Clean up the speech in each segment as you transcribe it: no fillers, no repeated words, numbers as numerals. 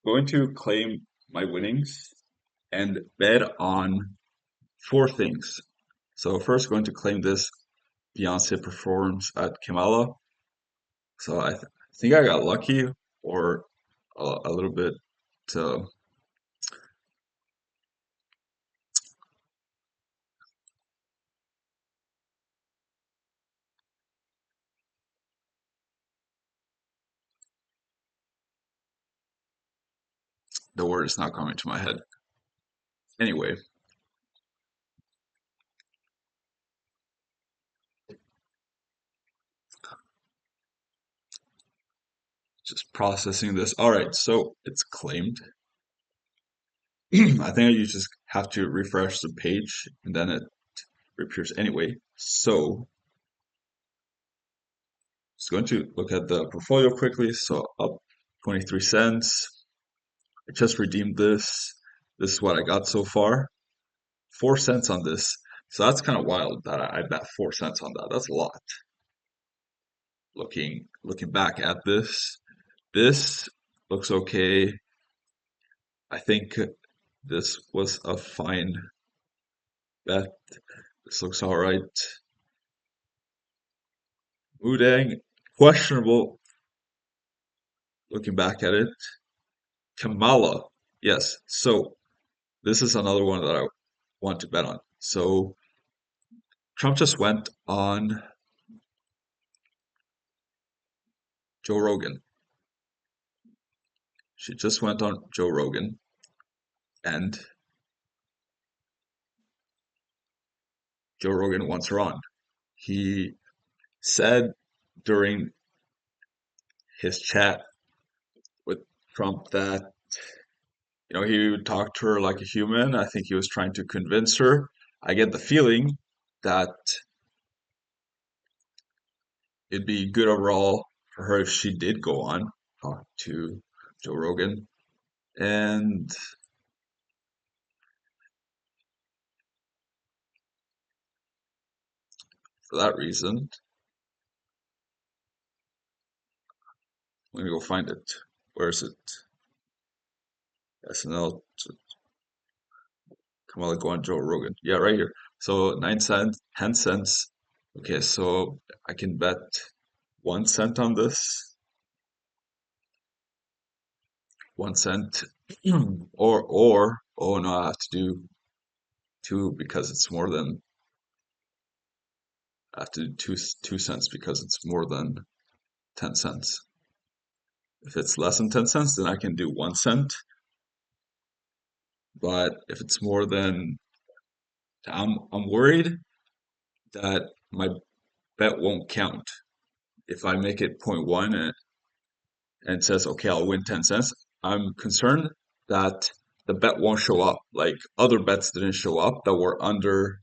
going to claim my winnings and bet on four things. So first, going to claim this Beyonce performs at Kamala. So I think I got lucky, or a little bit. Uh, the word is not coming to my head. Anyway, just processing this. All right, so it's claimed. I think you just have to refresh the page and then it appears anyway. So just going to look at the portfolio quickly. So up 23 cents. I just redeemed this. This is what I got so far. 4 cents on this. So that's kind of wild that I bet 4 cents on that. That's a lot. Looking back at this looks okay. I think this was a fine bet. This looks all right. Udang, questionable looking back at it. Kamala, yes. So this is another one that I want to bet on. So Trump just went on Joe Rogan. She just went on Joe Rogan and Joe Rogan wants her on. He said during his chat with Trump that he would talk to her like a human. I think he was trying to convince her. I get the feeling that it'd be good overall for her if she did go on talk to Joe Rogan. And for that reason, let me go find it. Where is it? SNL, Kamala go on Joe Rogan. Yeah, right here. So 9 cents, 10 cents. Okay, so I can bet 1 cent on this. 1 cent. Or oh no, I have to do two because it's more than I have to do 2 cents because it's more than 10 cents. If it's less than 10 cents, then I can do 1 cent. But if it's more than, I'm worried that my bet won't count. If I make it point 0.1 and it says, okay, I'll win 10 cents, I'm concerned that the bet won't show up. Like other bets didn't show up that were under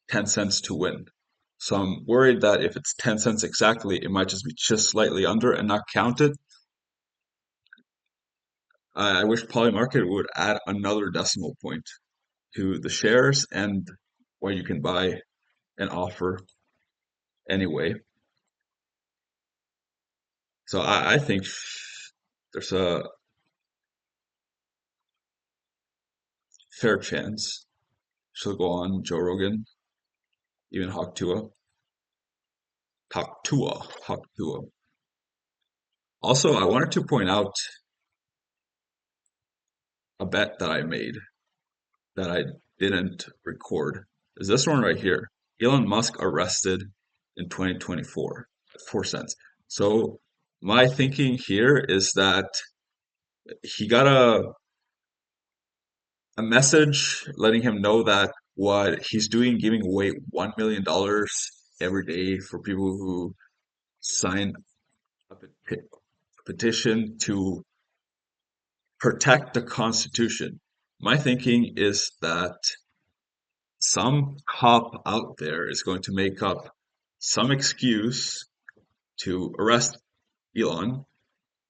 10 cents to win. So I'm worried that if it's 10 cents exactly, it might just be just slightly under and not counted. I wish Polymarket would add another decimal point to the shares and where you can buy and offer anyway. So I think there's a fair chance she'll go on Joe Rogan, even Hawk Tua. Also, I wanted to point out a bet that I made that I didn't record. Is this one right here? Elon Musk arrested in 2024 at 4 cents. So my thinking here is that he got a message letting him know that what he's doing, giving away $1 million every day for people who sign a petition to protect the Constitution. My thinking is that some cop out there is going to make up some excuse to arrest Elon,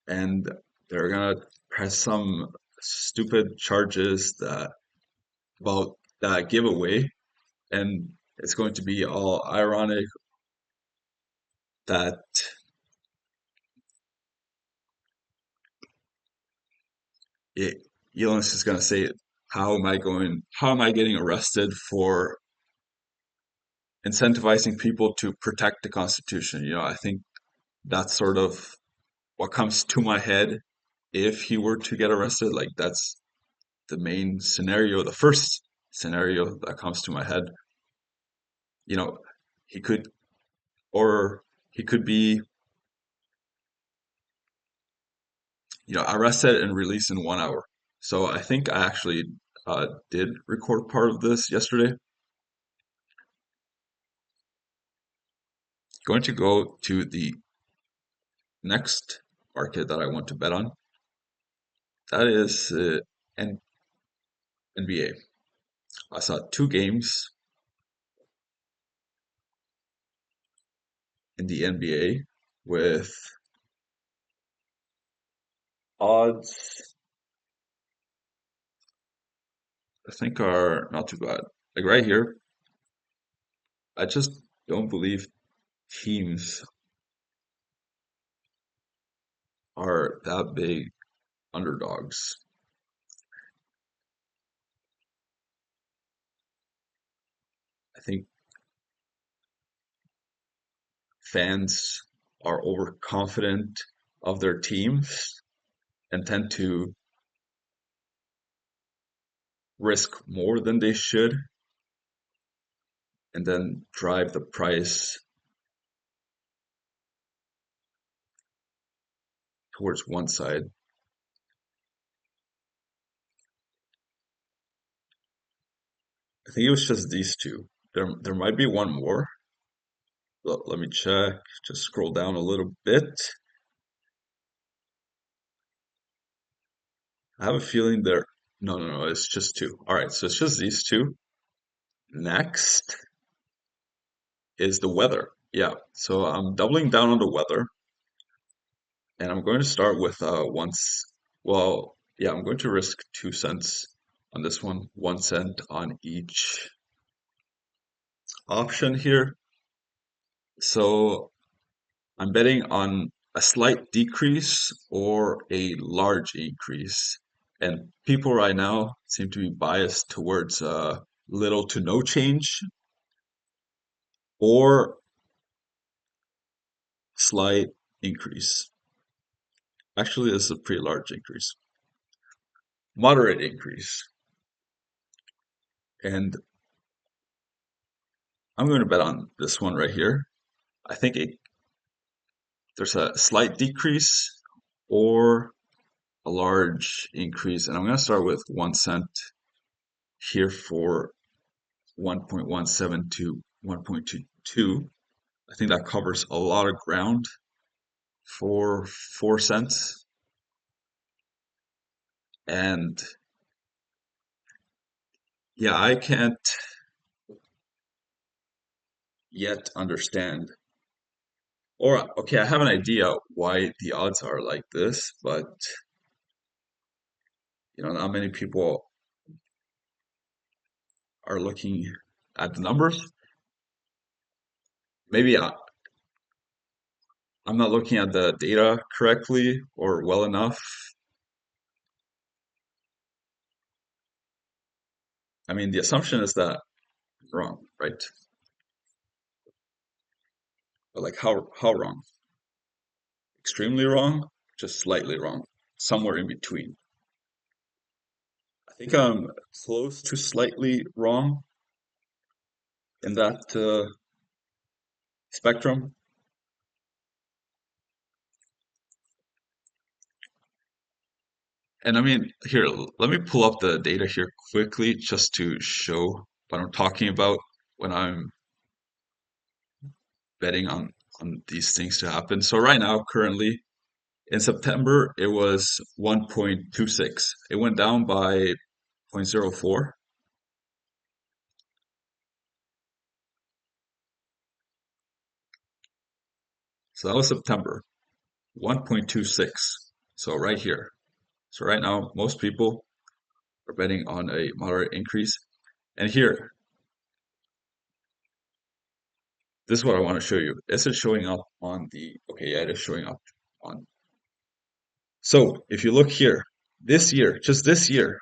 and they're gonna press some stupid charges that about that giveaway, and it's going to be all ironic that it, Elon is going to say, how am I getting arrested for incentivizing people to protect the Constitution? I think that's sort of what comes to my head if he were to get arrested. Like, that's the main scenario, the first scenario that comes to my head. You know, he could, or he could be, arrested and released in 1 hour. So I think I actually did record part of this yesterday. Going to go to the next market that I want to bet on. That is N NBA. I saw two games in the NBA with odds I think are not too bad. Like right here, I just don't believe teams are that big underdogs. I think fans are overconfident of their teams and tend to risk more than they should and then drive the price towards one side. I think it was just these two. There might be one more. Let me check. Just scroll down a little bit. I have a feeling there. No, no, no. It's just two. All right, so it's just these two. Next is the weather. Yeah, so I'm doubling down on the weather, and I'm going to start with once. Well, yeah, I'm going to risk 2 cents on this one, 1 cent on each option here. So I'm betting on a slight decrease or a large increase. And people right now seem to be biased towards little to no change or slight increase. Actually, this is a pretty large increase, moderate increase. And I'm going to bet on this one right here. I think there's a slight decrease or a large increase. And I'm going to start with 1 cent here for 1.17 to 1.22. I think that covers a lot of ground for 4 cents. And yeah, I can't yet understand, or okay, I have an idea why the odds are like this, but not many people are looking at the numbers. Maybe I'm not looking at the data correctly or well enough. I mean, the assumption is that I'm wrong, right? But like how wrong? Extremely wrong, just slightly wrong, somewhere in between. I think I'm close to slightly wrong in that spectrum. And I mean, here, let me pull up the data here quickly just to show what I'm talking about when I'm betting on these things to happen. So right now, currently in September, it was 1.26. It went down by zero point zero 0.04. So that was September, 1.26. So right here. So right now, most people are betting on a moderate increase. And here, this is what I want to show you. Is it showing up on the, okay, yeah, it is showing up on. So if you look here, This year, just this year,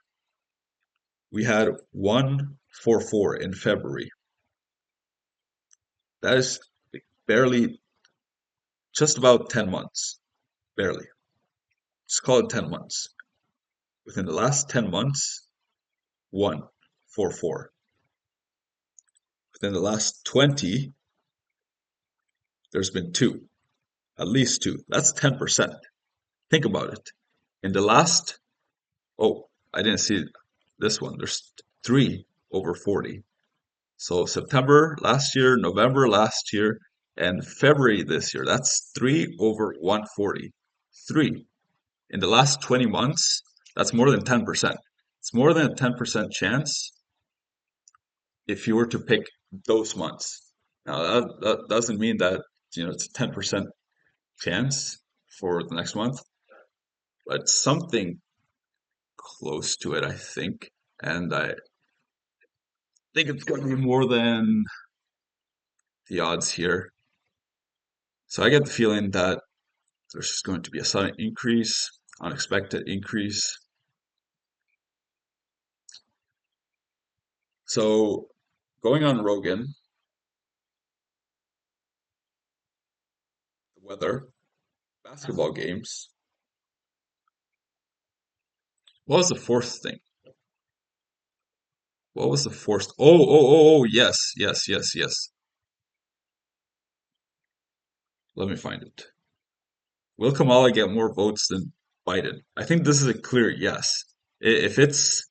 we had 144 in February. That is barely, just about 10 months. Barely. Just call it 10 months. Within the last 10 months, 144. Within the last 20, there's been two, at least two. That's 10%. Think about it. In the last, oh, I didn't see this one. There's three over 40. So September last year, November last year, and February this year. That's three over 140. Three. In the last 20 months, that's more than 10%. It's more than a 10% chance if you were to pick those months. Now, that doesn't mean that, it's a 10% chance for the next month, but something close to it, I think. And I think it's going to be more than the odds here. So I get the feeling that there's just going to be a sudden increase, unexpected increase. So going on Rogan, the weather, basketball games. What was the fourth thing? What was the fourth? Oh, yes, yes, yes, yes. Let me find it. Will Kamala get more votes than Biden? I think this is a clear yes. If it's,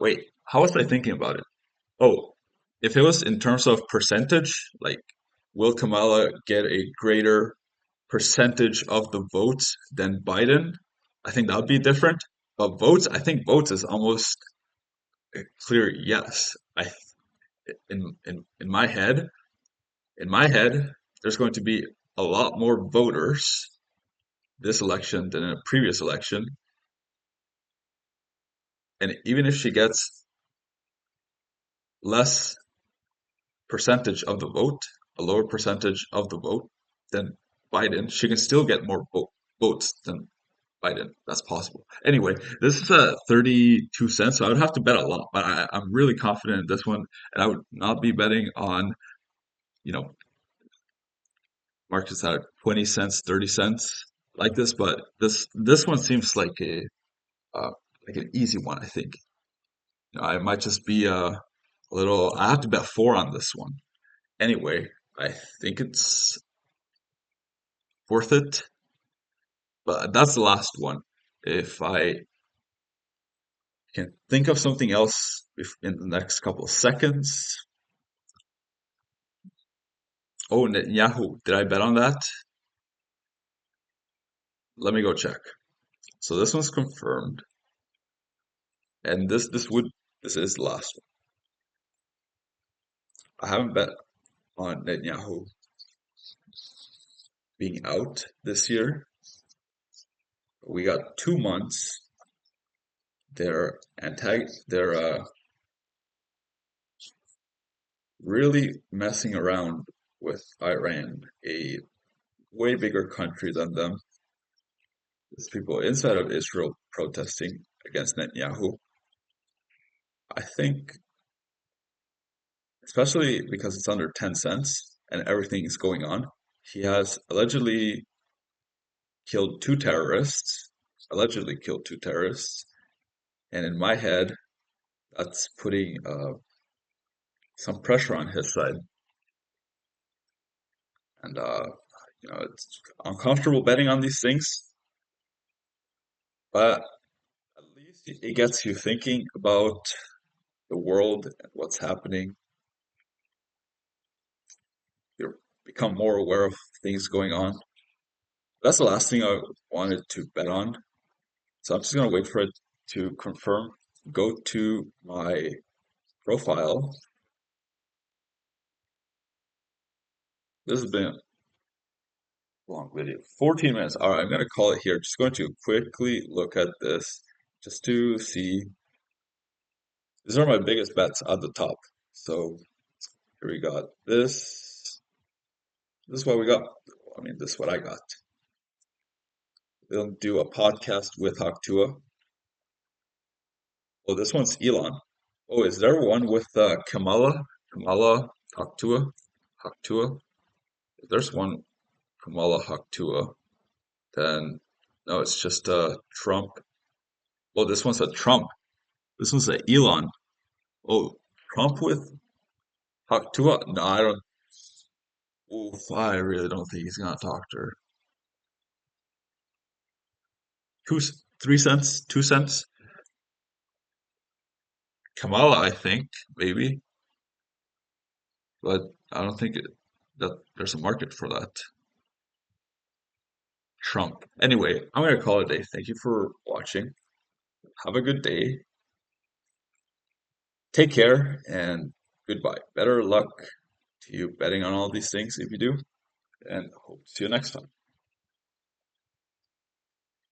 wait, how was I thinking about it? Oh, if it was in terms of percentage, like, will Kamala get a greater percentage of the votes than Biden? I think that would be different. But votes, I think votes is almost a clear yes. In my head, there's going to be a lot more voters this election than in a previous election. And even if she gets less percentage of the vote, a lower percentage of the vote than Biden, she can still get more votes than Biden. That's possible. Anyway, this is a 32 cents, so I would have to bet a lot, but I'm really confident in this one, and I would not be betting on, you know, markets at 20 cents, 30 cents like this, but this one seems uh, like an easy one, I think. I might just be a little, I have to bet four on this one. Anyway, I think it's worth it, but that's the last one. If I can think of something else in the next couple of seconds. Oh, Netanyahu, did I bet on that? Let me go check. So this one's confirmed, and this is the last one. I haven't bet on Netanyahu being out this year. We got 2 months. They're really messing around with Iran, a way bigger country than them. There's people inside of Israel protesting against Netanyahu. I think, especially because it's under 10 cents and everything is going on, he has allegedly killed two terrorists, and in my head, that's putting some pressure on his side. And it's uncomfortable betting on these things, but at least it gets you thinking about the world and what's happening. You become more aware of things going on. That's the last thing I wanted to bet on. So I'm just gonna wait for it to confirm. Go to my profile. This has been a long video, 14 minutes. All right, I'm gonna call it here. Just going to quickly look at this just to see. These are my biggest bets at the top. So here we got this. This is what we got. I mean, this is what I got. They'll do a podcast with Haktua. Oh, this one's Elon. Oh, is there one with Kamala? Kamala Haktua? Haktua? If there's one Kamala Haktua, then no, it's just Trump. Oh, this one's a Trump. This one's a Elon. Oh, Trump with Haktua? No, I don't. Oof, I really don't think he's gonna talk to her. 3 cents, 2 cents. Kamala, I think, maybe, but I don't think that there's a market for that. Trump. Anyway, I'm gonna call it a day. Thank you for watching. Have a good day. Take care and goodbye. Better luck to you betting on all these things if you do, and hope to see you next time.